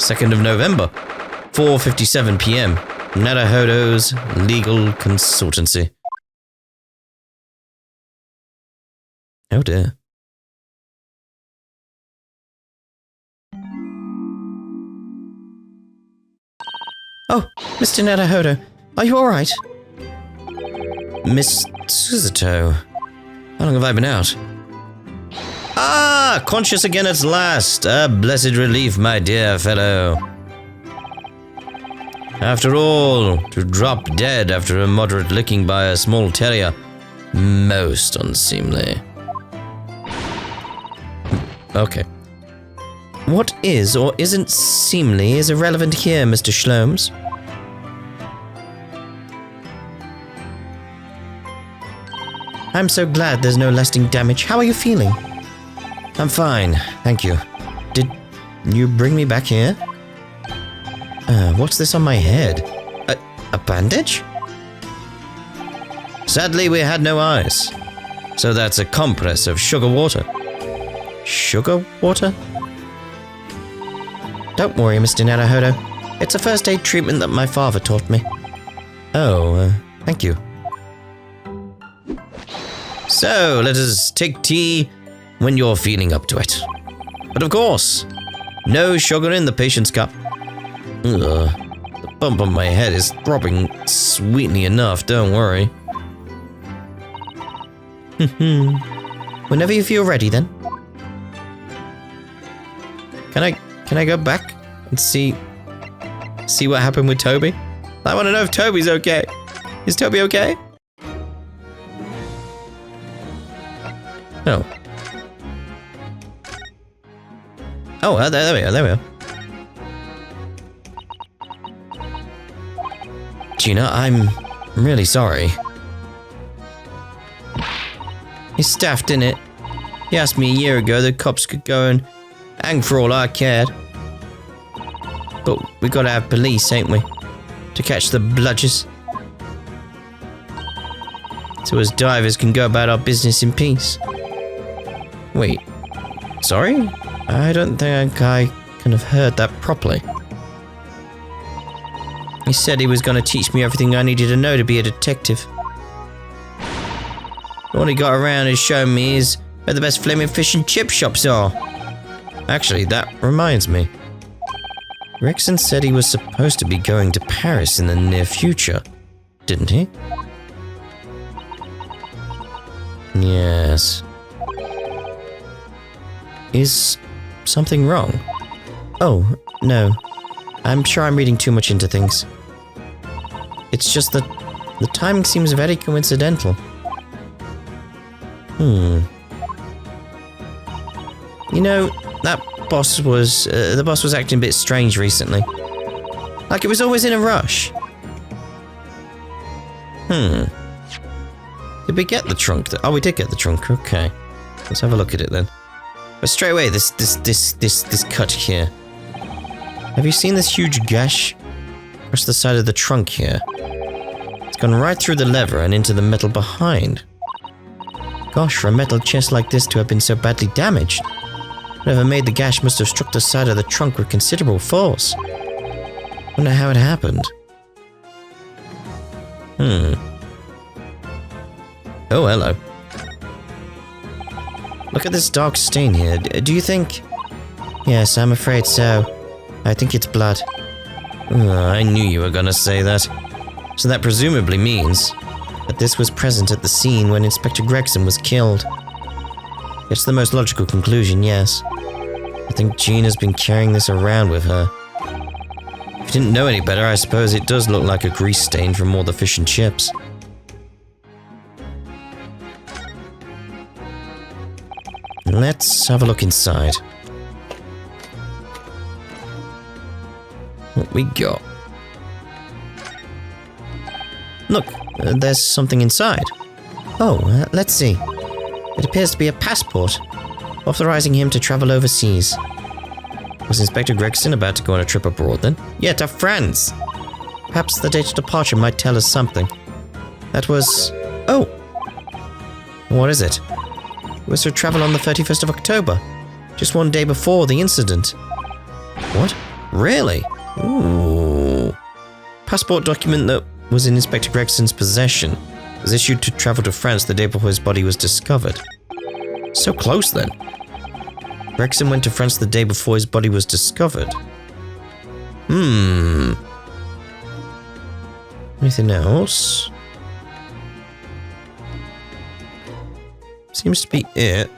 2nd of November, 4:57 p.m. Naruhodo's Legal Consultancy. Oh dear. Oh, Mr. Naruhodo, are you alright? Miss Suzuto, how long have I been out? Ah, conscious again at last. A blessed relief, my dear fellow. After all, to drop dead after a moderate licking by a small terrier, most unseemly. Okay. What is or isn't seemly is irrelevant here, Mr. Shlomes. I'm so glad there's no lasting damage. How are you feeling? I'm fine, thank you. Did you bring me back here? What's this on my head? A bandage? Sadly, we had no eyes. So that's a compress of sugar water. Sugar water? Don't worry, Mr. Naruhodo. It's a first aid treatment that my father taught me. Oh, thank you. So, let us take tea when you're feeling up to it. But of course, no sugar in the patient's cup. Ugh, the bump on my head is throbbing sweetly enough, don't worry. Whenever you feel ready, then. Can I go back and see what happened with Toby? I want to know if Toby's okay. Is Toby okay? No. Oh, there we are. Gina, I'm really sorry. His staff didn't it. He asked me a year ago the cops could go and hang for all I cared. But we gotta have police, ain't we? To catch the bludgers. So as divers can go about our business in peace. Wait. Sorry? I don't think I kind of heard that properly. He said he was gonna teach me everything I needed to know to be a detective. All he got around is showing me is where the best flaming fish and chip shops are. Actually, that reminds me. Gregson said he was supposed to be going to Paris in the near future, didn't he? Yes. Is something wrong? Oh, no. I'm sure I'm reading too much into things. It's just that the timing seems very coincidental. You know, that boss was, the boss was acting a bit strange recently. Like it was always in a rush. Did we get the trunk? Oh, we did get the trunk, okay. Let's have a look at it then. But straight away, this cut here. Have you seen this huge gash across the side of the trunk here? It's gone right through the lever and into the metal behind. Gosh, for a metal chest like this to have been so badly damaged. Whatever made the gash must have struck the side of the trunk with considerable force. Wonder how it happened. Oh, hello. Look at this dark stain here. Do you think... Yes, I'm afraid so. I think it's blood. I knew you were gonna say that. So that presumably means that this was present at the scene when Inspector Gregson was killed. It's the most logical conclusion, yes. I think Gina's been carrying this around with her. If you didn't know any better, I suppose it does look like a grease stain from all the fish and chips. Let's have a look inside. What we got? Look, there's something inside. Oh, let's see. It appears to be a passport, authorizing him to travel overseas. Was Inspector Gregson about to go on a trip abroad then? Yeah, to France! Perhaps the date of departure might tell us something. That was... Oh! What is it? It was for travel on the 31st of October, just one day before the incident. What? Really? Ooh. Passport document that was in Inspector Gregson's possession was issued to travel to France the day before his body was discovered. So close then. Gregson went to France the day before his body was discovered. Anything else? Seems to be it.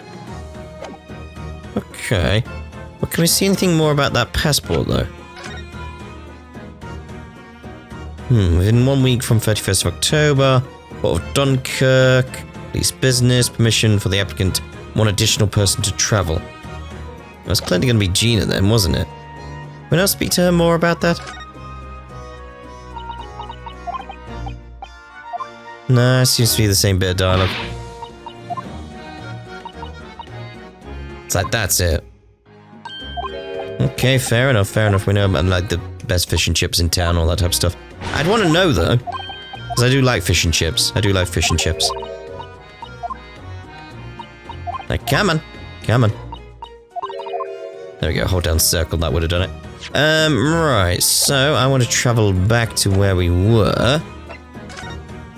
Okay. Well, can we see anything more about that passport, though? Within 1 week from 31st of October, Port of Dunkirk, police business, permission for the applicant, one additional person to travel. It was clearly going to be Gina then, wasn't it? When I speak to her more about that? Nah, seems to be the same bit of dialogue. It's like, that's it. Okay, fair enough, fair enough. We know about, like, the best fish and chips in town, all that type of stuff. I'd want to know, though. Because I do like fish and chips. I do like fish and chips. Like, come on. Come on. There we go, hold down circle, that would have done it. Right, so I want to travel back to where we were.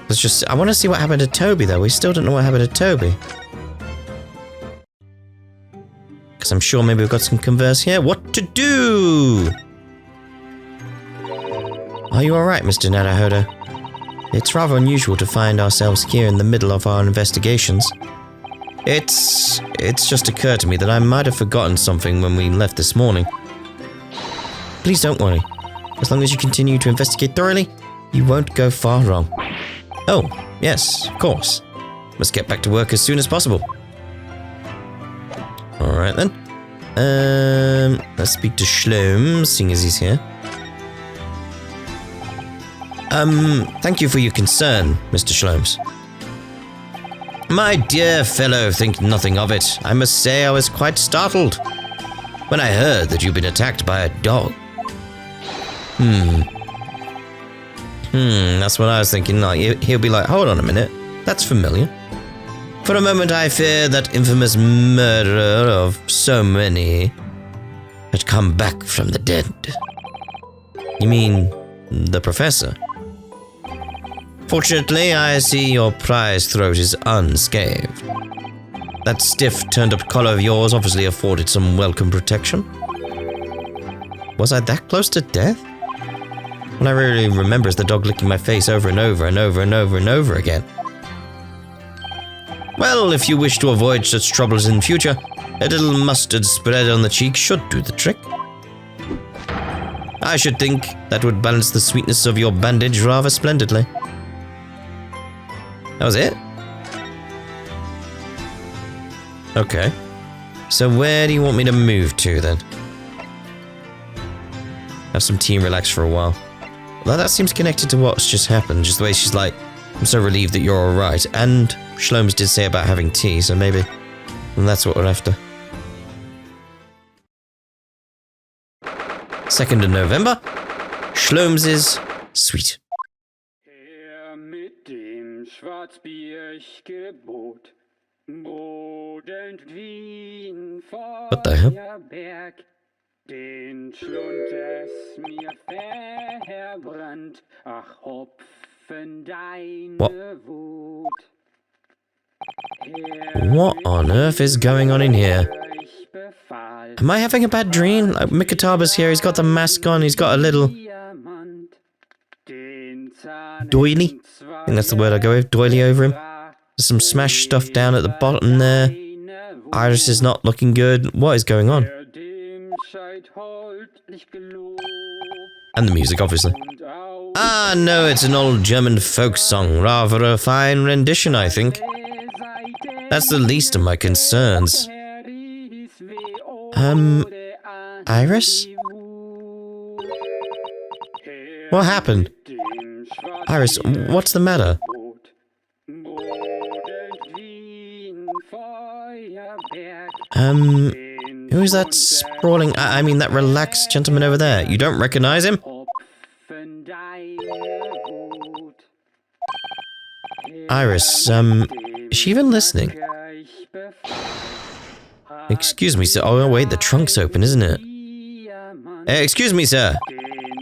Let's just, I want to see what happened to Toby, though. We still don't know what happened to Toby. Because I'm sure maybe we've got some converse here. What to do? Are you alright, Mr. Naruhodo? It's rather unusual to find ourselves here in the middle of our investigations. It's just occurred to me that I might have forgotten something when we left this morning. Please don't worry. As long as you continue to investigate thoroughly, you won't go far wrong. Oh, yes, of course. Must get back to work as soon as possible. Alright then. Let's speak to Shlom, seeing as he's here. Thank you for your concern, Mr. Shlomes. My dear fellow, think nothing of it. I must say I was quite startled when I heard that you'd been attacked by a dog. That's what I was thinking. Like, he'll be like, hold on a minute, that's familiar. For a moment I feared that infamous murderer of so many had come back from the dead. You mean the professor? Fortunately, I see your prize throat is unscathed. That stiff, turned-up collar of yours obviously afforded some welcome protection. Was I that close to death? What I really remember is the dog licking my face over and over and over and over and over again. Well, if you wish to avoid such troubles in future, a little mustard spread on the cheek should do the trick. I should think that would balance the sweetness of your bandage rather splendidly. That was it? Okay. So where do you want me to move to, then? Have some tea and relax for a while. Well, that seems connected to what's just happened. Just the way she's like, I'm so relieved that you're alright. And Shlomes did say about having tea, so maybe that's what we're after. 2nd of November. Shlomes' Sweet. What the hell? Den Schlund es mir verbrannt, ach Hopfen deine Wut. What on earth is going on in here? Am I having a bad dream? Like, Mikataba's here, he's got the mask on, he's got a little doily? I think that's the word I go with, doily over him. There's some smashed stuff down at the bottom there. Iris is not looking good. What is going on? And the music, obviously. Ah, no, it's an old German folk song. Rather a fine rendition, I think. That's the least of my concerns. Iris? What happened? Iris, what's the matter? Who is that sprawling, I mean that relaxed gentleman over there? You don't recognize him? Iris, is she even listening? Excuse me, sir. Oh, wait, the trunk's open, isn't it? Excuse me, sir.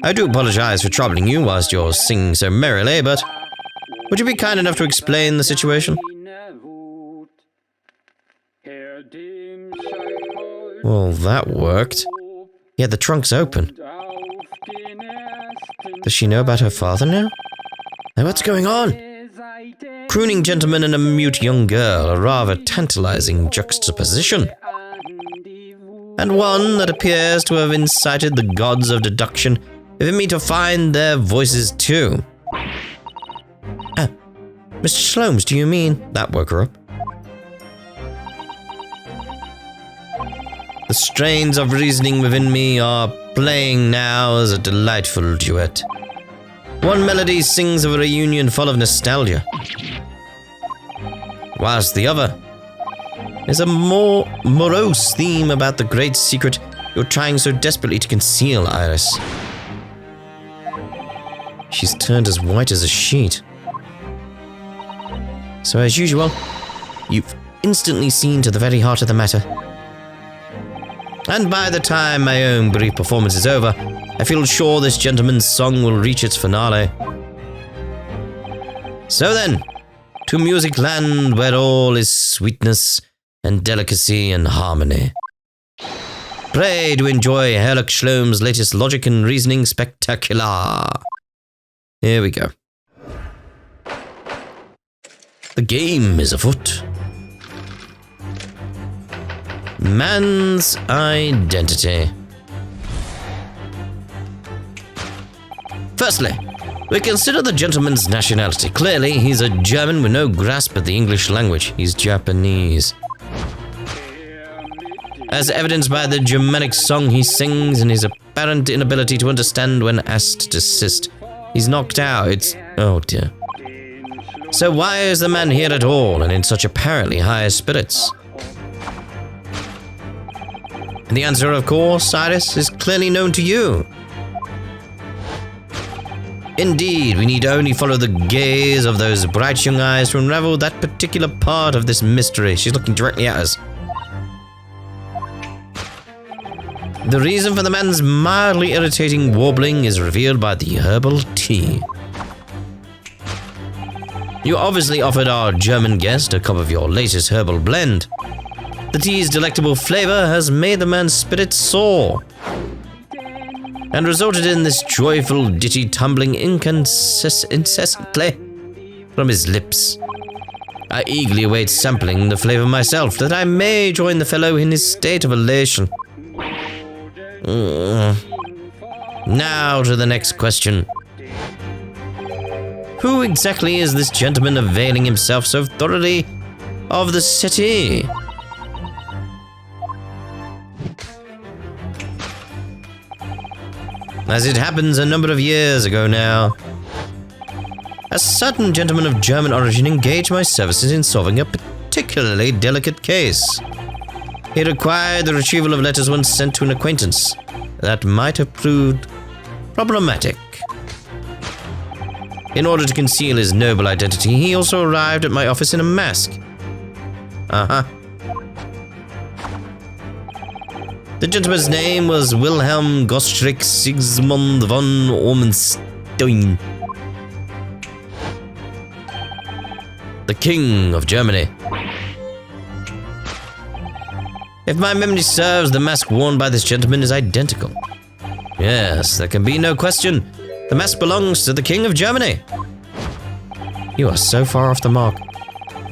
I do apologize for troubling you whilst you're singing so merrily, but would you be kind enough to explain the situation? Well, that worked. Yeah, the trunk's open. Does she know about her father now? Now what's going on? Crooning gentleman and a mute young girl, a rather tantalizing juxtaposition. And one that appears to have incited the gods of deduction within me to find their voices too. Ah, Mr. Slomes, do you mean? That woke her up. The strains of reasoning within me are playing now as a delightful duet. One melody sings of a reunion full of nostalgia, whilst the other is a more morose theme about the great secret you're trying so desperately to conceal, Iris. She's turned as white as a sheet. So as usual, you've instantly seen to the very heart of the matter. And by the time my own brief performance is over, I feel sure this gentleman's song will reach its finale. So then, to music land where all is sweetness and delicacy and harmony. Pray to enjoy Herlock Shlom's latest logic and reasoning spectacular. Here we go. The game is afoot. Man's identity. Firstly, we consider the gentleman's nationality. Clearly, he's a German with no grasp of the English language. He's Japanese. As evidenced by the Germanic song he sings and his apparent inability to understand when asked to desist. He's knocked out. Oh dear. So why is the man here at all and in such apparently high spirits? And the answer, of course, Iris, is clearly known to you. Indeed, we need only follow the gaze of those bright young eyes to unravel that particular part of this mystery. She's looking directly at us. The reason for the man's mildly irritating warbling is revealed by the herbal tea. You obviously offered our German guest a cup of your latest herbal blend. The tea's delectable flavor has made the man's spirit soar and resulted in this joyful ditty tumbling incessantly from his lips. I eagerly await sampling the flavor myself, that I may join the fellow in his state of elation. Now to the next question. Who exactly is this gentleman availing himself so thoroughly of the settee? As it happens, a number of years ago now, a certain gentleman of German origin engaged my services in solving a particularly delicate case. He required the retrieval of letters once sent to an acquaintance that might have proved problematic. In order to conceal his noble identity, he also arrived at my office in a mask. The gentleman's name was Wilhelm Gottschrick Sigismund von Ormenstein, the King of Germany. If my memory serves, the mask worn by this gentleman is identical. Yes, there can be no question. The mask belongs to the King of Germany. You are so far off the mark.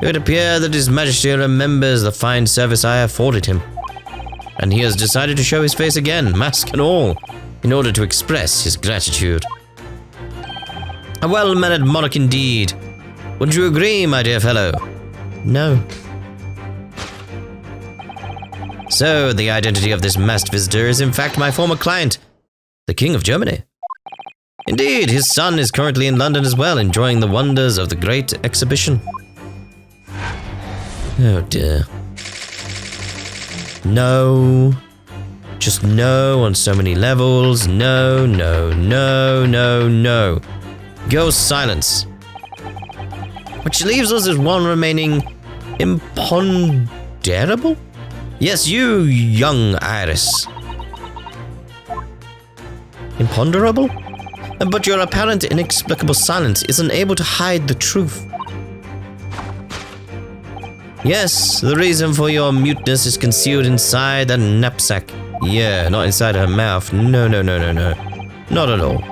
It would appear that His Majesty remembers the fine service I afforded him, and he has decided to show his face again, mask and all, in order to express his gratitude. A well-mannered monarch indeed. Wouldn't you agree, my dear fellow? No. So, the identity of this masked visitor is in fact my former client, the King of Germany. Indeed, his son is currently in London as well, enjoying the wonders of the great exhibition. Oh dear. No. Just no on so many levels. No, no, no, no, no. Go silence. Which leaves us as one remaining imponderable? Yes, you, young Iris. Imponderable? But your apparent inexplicable silence is unable to hide the truth. Yes, the reason for your muteness is concealed inside that knapsack. Yeah, not inside her mouth. No. Not at all.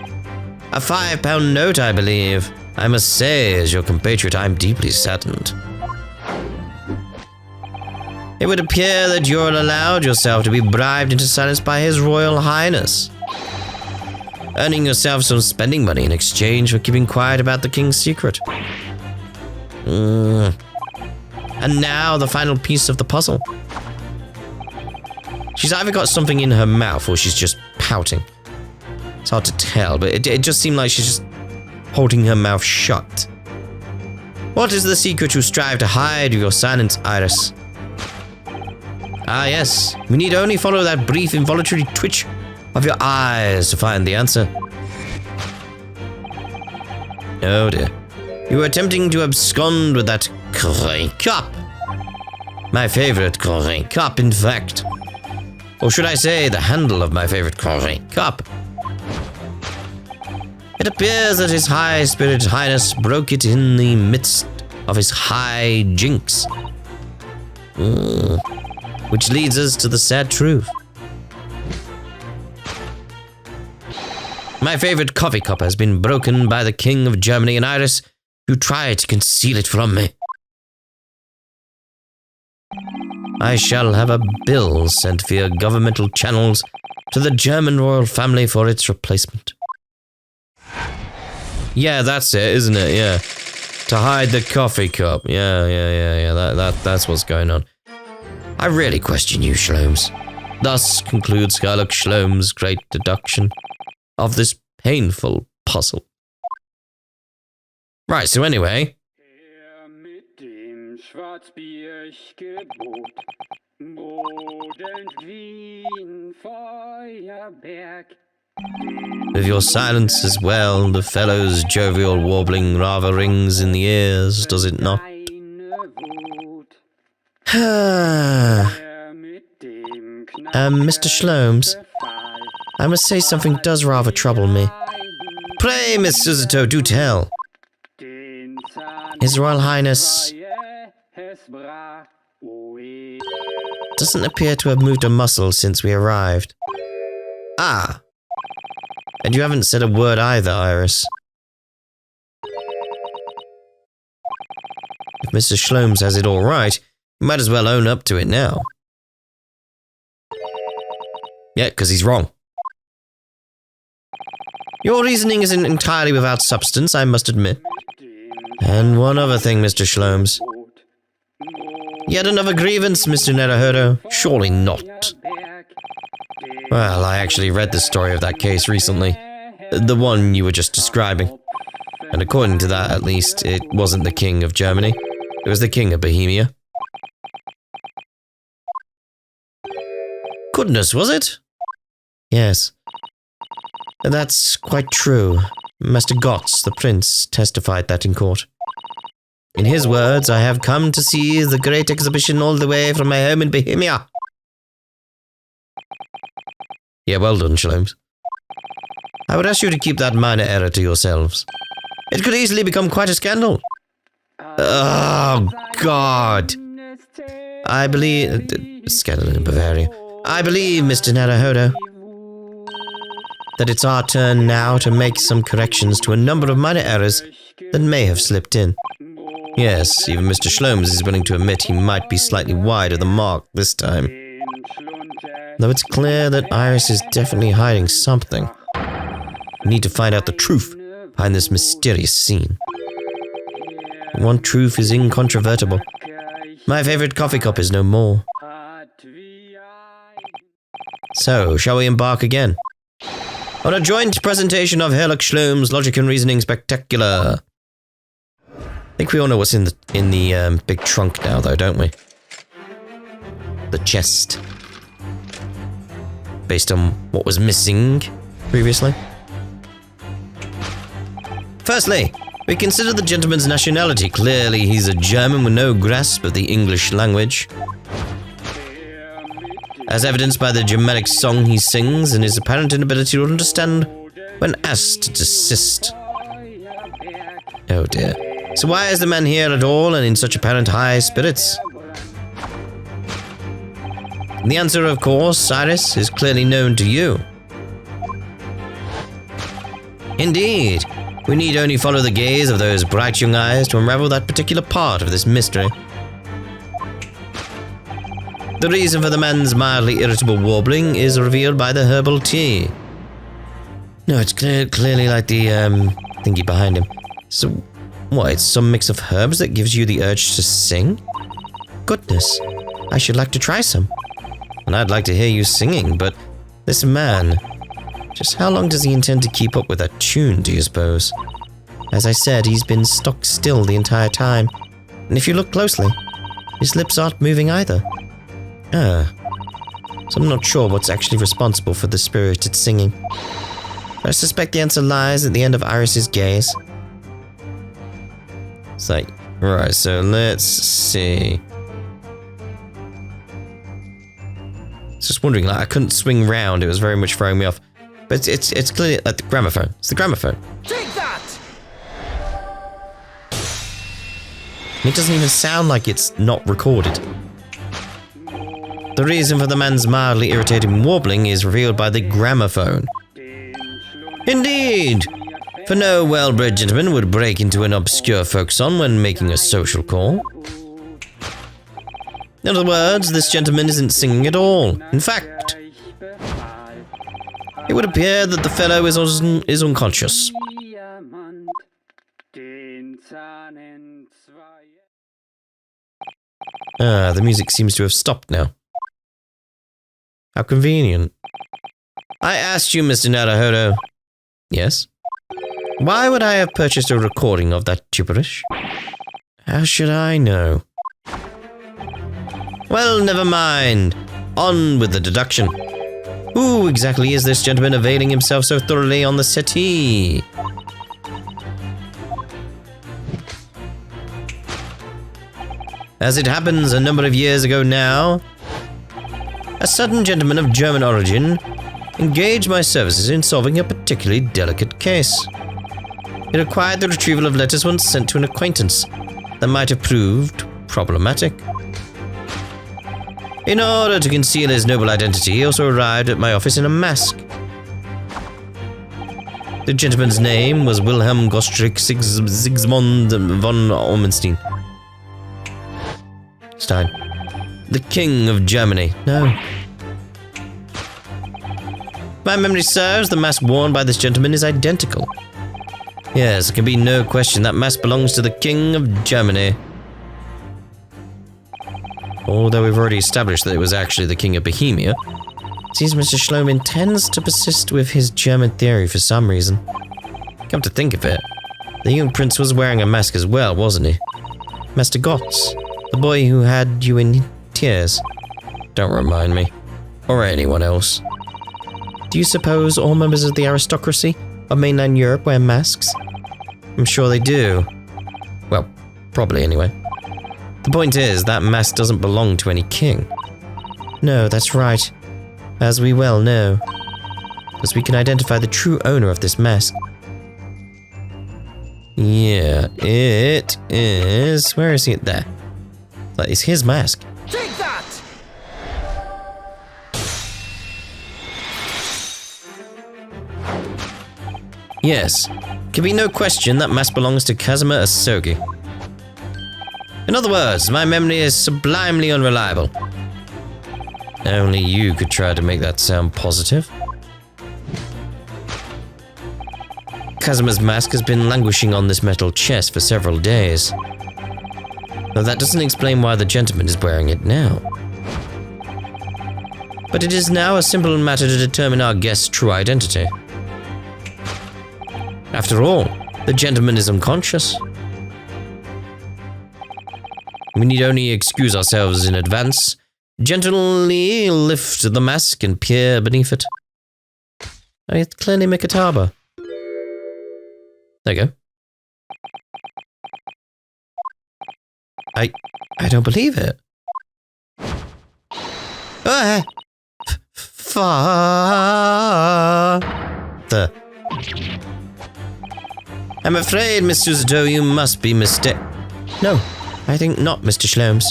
A £5 note, I believe. I must say, as your compatriot, I'm deeply saddened. It would appear that you're allowed yourself to be bribed into silence by His Royal Highness, earning yourself some spending money in exchange for keeping quiet about the king's secret. And now the final piece of the puzzle. She's either got something in her mouth or she's just pouting. It's hard to tell, but it just seemed like she's just holding her mouth shut. What is the secret you strive to hide with your silence, Iris? Ah, yes. We need only follow that brief involuntary twitch of your eyes to find the answer. Oh dear. You were attempting to abscond with that grey cup. My favorite grey cup, in fact. Or should I say, the handle of my favorite grey cup. It appears that His High-Spirited Highness broke it in the midst of his high jinks. Which leads us to the sad truth. My favorite coffee cup has been broken by the King of Germany, and Iris, you try to conceal it from me. I shall have a bill sent via governmental channels to the German royal family for its replacement. Yeah, that's it, isn't it? Yeah. To hide the coffee cup. Yeah. That's what's going on. I really question you, Shlomes. Thus concludes Sherlock Sholmes' great deduction of this painful puzzle. Right, so anyway. With your silence as well, the fellow's jovial warbling rather rings in the ears, does it not? Mr. Shlomes, I must say something does rather trouble me. Pray, Miss Suzuto, do tell. His Royal Highness doesn't appear to have moved a muscle since we arrived. Ah. And you haven't said a word either, Iris. If Mr. Shlomes has it all right, you might as well own up to it now. Yeah, because he's wrong. Your reasoning isn't entirely without substance, I must admit. And one other thing, Mr. Shlomes. Yet another grievance, Mr. Naruhodo? Surely not. Well, I actually read the story of that case recently. The one you were just describing. And according to that, at least, it wasn't the King of Germany. It was the King of Bohemia. Goodness, was it? Yes. That's quite true. Master Gotz, the prince, testified that in court. In his words, I have come to see the great exhibition all the way from my home in Bohemia. Yeah, well done, Shlomes. I would ask you to keep that minor error to yourselves. It could easily become quite a scandal. Oh, God. I believe... scandal in Bavaria. I believe, Mr. Naruhodo, that it's our turn now to make some corrections to a number of minor errors that may have slipped in. Yes, even Mr. Shlomes is willing to admit he might be slightly wide of the mark this time. Though it's clear that Iris is definitely hiding something. We need to find out the truth behind this mysterious scene. One truth is incontrovertible. My favorite coffee cup is no more. So, shall we embark again? On a joint presentation of Sherlock Sholmes' Logic and Reasoning Spectacular. I think we all know what's in the big trunk now, though, don't we? The chest. Based on what was missing previously. Firstly, we consider the gentleman's nationality. Clearly, he's a German with no grasp of the English language. As evidenced by the Germanic song he sings and his apparent inability to understand when asked to desist. Oh dear. So why is the man here at all and in such apparent high spirits? The answer, of course, Cyrus, is clearly known to you. Indeed. We need only follow the gaze of those bright young eyes to unravel that particular part of this mystery. The reason for the man's mildly irritable warbling is revealed by the herbal tea. No, it's clearly like the, thingy behind him. So, what, it's some mix of herbs that gives you the urge to sing? Goodness, I should like to try some. And I'd like to hear you singing, but this man... Just how long does he intend to keep up with that tune, do you suppose? As I said, he's been stock still the entire time. And if you look closely, his lips aren't moving either. So I'm not sure what's actually responsible for the spirited singing. But I suspect the answer lies at the end of Iris's gaze. It's like, right, so let's see. Just wondering, like, I couldn't swing round, it was very much throwing me off. But it's clearly like the gramophone. It's the gramophone. Take that! It doesn't even sound like it's not recorded. The reason for the man's mildly irritating warbling is revealed by the gramophone. Indeed! For no well-bred gentleman would break into an obscure folk song when making a social call. In other words, this gentleman isn't singing at all. In fact, it would appear that the fellow is unconscious. The music seems to have stopped now. How convenient. I asked you, Mr. Naruhodo. Yes? Why would I have purchased a recording of that gibberish? How should I know? Well, never mind. On with the deduction. Who exactly is this gentleman availing himself so thoroughly on the settee? As it happens, a number of years ago now, a certain gentleman of German origin engaged my services in solving a particularly delicate case. It required the retrieval of letters once sent to an acquaintance that might have proved problematic. In order to conceal his noble identity, he also arrived at my office in a mask. The gentleman's name was Wilhelm Gottschalk Sigismund von Ormenstein. Stein. The King of Germany. No. If my memory serves, the mask worn by this gentleman is identical. Yes, there can be no question that mask belongs to the King of Germany. Although we've already established that it was actually the King of Bohemia, it seems Mr. Schloem intends to persist with his German theory for some reason. Come to think of it, the young prince was wearing a mask as well, wasn't he? Master Gotz, the boy who had you in tears. Don't remind me. Or anyone else. Do you suppose all members of the aristocracy of mainland Europe wear masks? I'm sure they do. Well, probably anyway. The point is, that mask doesn't belong to any king. No, that's right. As we well know. As we can identify the true owner of this mask. Yeah, it is... Where is he? There. That is his mask. Take that! Yes. Can be no question that mask belongs to Kazuma Asogi. In other words, my memory is sublimely unreliable. Only you could try to make that sound positive. Kazuma's mask has been languishing on this metal chest for several days. Though that doesn't explain why the gentleman is wearing it now. But it is now a simple matter to determine our guest's true identity. After all, the gentleman is unconscious. We need only excuse ourselves in advance, gently lift the mask and peer beneath it. Oh, it's clearly Mikataba. There you go. I don't believe it. Father. I'm afraid, Miss Suzuto, you must be mistaken. No, I think not, Mr. Shlomes.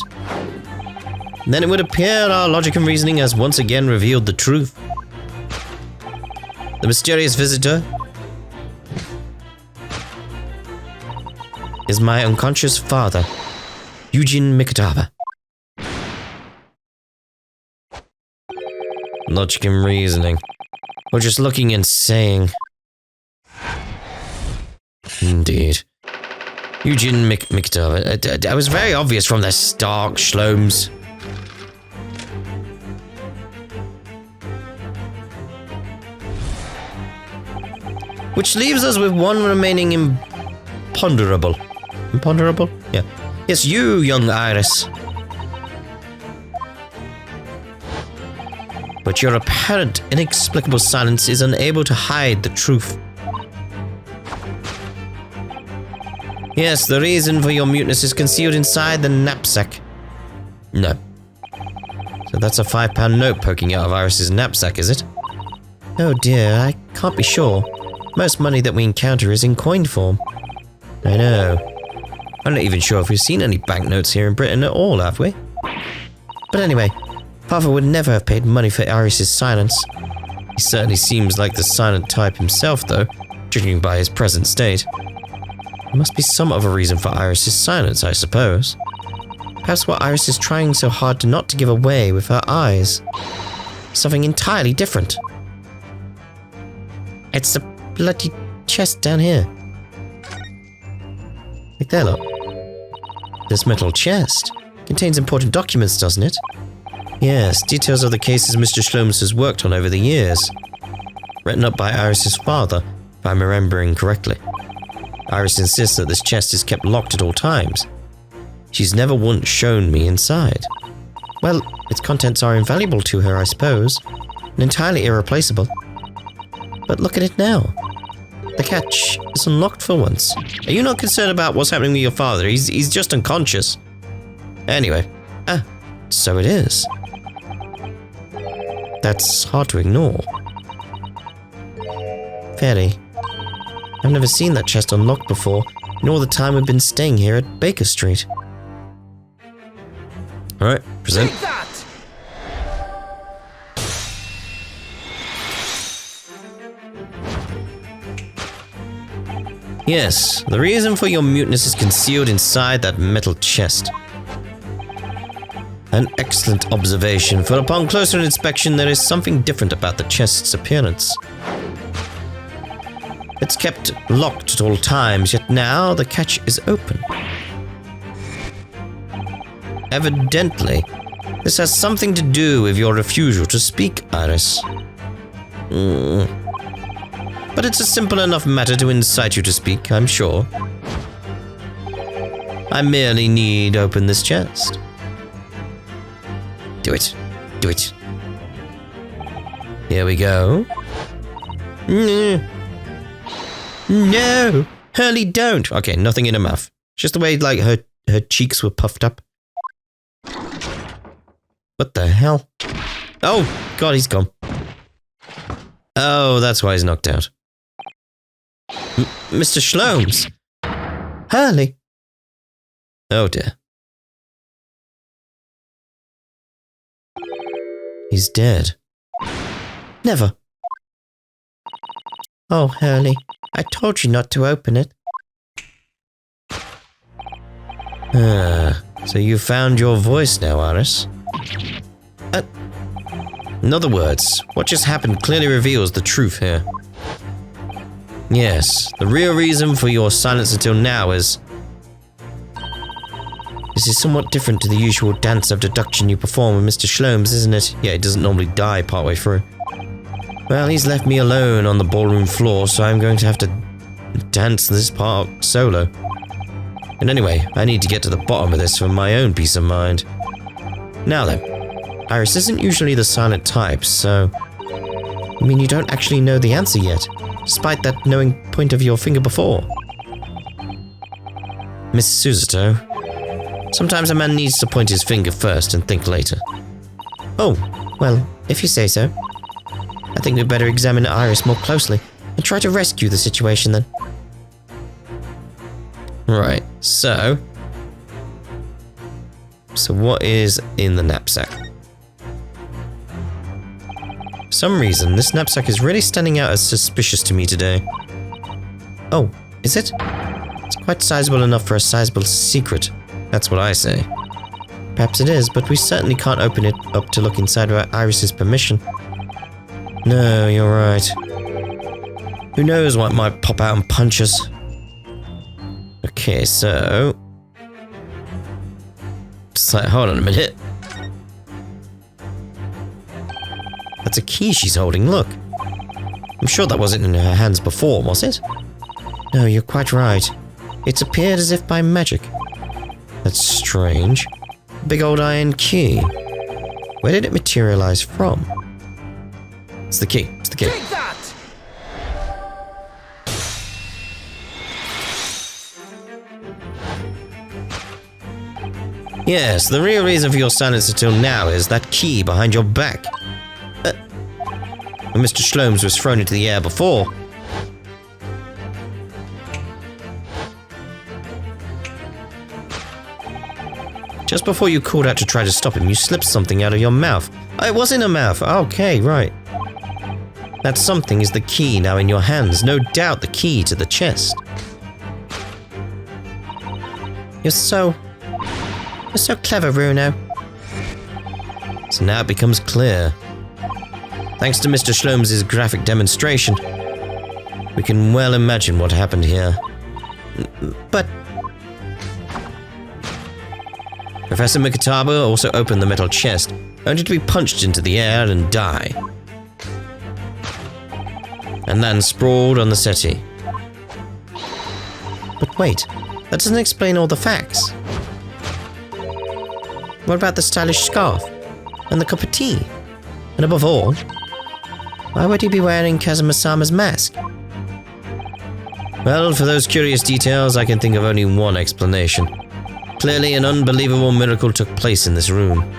Then it would appear our logic and reasoning has once again revealed the truth. The mysterious visitor is my unconscious father, Eugene Mikitaba. Logic and reasoning. Or just looking and saying. Indeed. Eugene Mikitaba. It was very obvious from the start, Shlomes. Which leaves us with one remaining imponderable. Imponderable? Yeah. Yes, you, young Iris. But your apparent, inexplicable silence is unable to hide the truth. Yes, the reason for your muteness is concealed inside the knapsack. No. So that's a £5 note poking out of Iris's knapsack, is it? Oh dear, I can't be sure. Most money that we encounter is in coin form. I know. I'm not even sure if we've seen any banknotes here in Britain at all, have we? But anyway, Father would never have paid money for Iris's silence. He certainly seems like the silent type himself, though, judging by his present state. There must be some other reason for Iris's silence, I suppose. Perhaps what Iris is trying so hard to not to give away with her eyes. Something entirely different. It's the bloody chest down here. Like there, look. This metal chest contains important documents, doesn't it? Yes, details of the cases Mr. Shlomes has worked on over the years. Written up by Iris's father, if I'm remembering correctly. Iris insists that this chest is kept locked at all times. She's never once shown me inside. Well, its contents are invaluable to her, I suppose, and entirely irreplaceable. But look at it now. The catch is unlocked for once. Are you not concerned about what's happening with your father? He's just unconscious. Anyway, so it is. That's hard to ignore. Fairly. I've never seen that chest unlocked before, in all the time we've been staying here at Baker Street. Alright, present. Take that! Yes, the reason for your muteness is concealed inside that metal chest. An excellent observation, for upon closer inspection there is something different about the chest's appearance. It's kept locked at all times, yet now the catch is open. Evidently, this has something to do with your refusal to speak, Iris. But it's a simple enough matter to incite you to speak, I'm sure. I merely need open this chest. Do it. Do it. Here we go. No! Hurley, don't! Okay, nothing in her mouth. Just the way, like, her cheeks were puffed up. What the hell? Oh, God, he's gone. Oh, that's why he's knocked out. Mr. Shlomes! Hurley! Oh, dear. He's dead. Never. Oh, Hurley, I told you not to open it. So you found your voice now, Iris. In other words, what just happened clearly reveals the truth here. Yes, the real reason for your silence until now is... This is somewhat different to the usual dance of deduction you perform with Mr. Shlomes, isn't it? Yeah, he doesn't normally die partway through. Well, he's left me alone on the ballroom floor, so I'm going to have to dance this part solo. And anyway, I need to get to the bottom of this for my own peace of mind. Now then, Iris isn't usually the silent type, so... I mean, you don't actually know the answer yet, despite that knowing point of your finger before. Miss Suzuto, sometimes a man needs to point his finger first and think later. Oh, well, if you say so. I think we'd better examine Iris more closely and try to rescue the situation then. Right, so what is in the knapsack? For some reason, this knapsack is really standing out as suspicious to me today. Oh, is it? It's quite sizable enough for a sizable secret. That's what I say. Perhaps it is, but we certainly can't open it up to look inside without Iris's permission. No, you're right. Who knows what might pop out and punch us? Okay, so... It's like, hold on a minute. That's a key she's holding, look. I'm sure that wasn't in her hands before, was it? No, you're quite right. It's appeared as if by magic. That's strange. Big old iron key. Where did it materialize from? It's the key. It's the key. Take that! Yes, the real reason for your silence until now is that key behind your back. When Mr. Shlomes was thrown into the air before. Just before you called out to try to stop him, you slipped something out of your mouth. Oh, it was in a mouth. Okay, right. That something is the key now in your hands. No doubt the key to the chest. You're so clever, Bruno. So now it becomes clear. Thanks to Mr. Shlomes' graphic demonstration, we can well imagine what happened here. But... Professor Mikataba also opened the metal chest, only to be punched into the air and die. And then sprawled on the settee. But wait, that doesn't explain all the facts. What about the stylish scarf? And the cup of tea? And above all, why would he be wearing Kazuma-sama's mask? Well, for those curious details, I can think of only one explanation. Clearly, an unbelievable miracle took place in this room.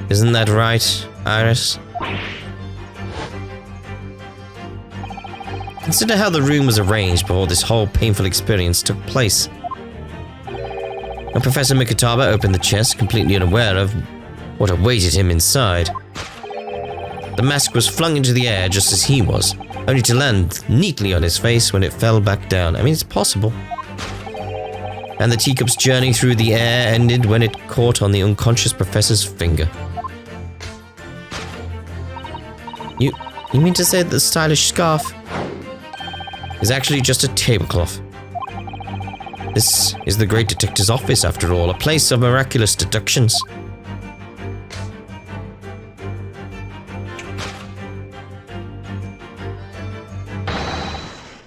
Isn't that right, Iris? Consider how the room was arranged before this whole painful experience took place. When Professor Mikataba opened the chest, completely unaware of what awaited him inside, the mask was flung into the air just as he was, only to land neatly on his face when it fell back down. I mean, it's possible. And the teacup's journey through the air ended when it caught on the unconscious professor's finger. You mean to say that the stylish scarf is actually just a tablecloth? This is the great detective's office, after all, a place of miraculous deductions.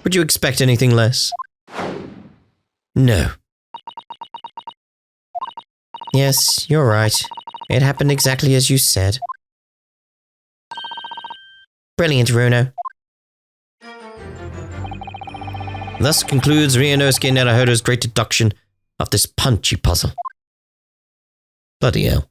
Would you expect anything less? No. Yes, you're right. It happened exactly as you said. Brilliant, Runo. Thus concludes Ryunosuke Naruhodo's great deduction of this punchy puzzle. Bloody hell.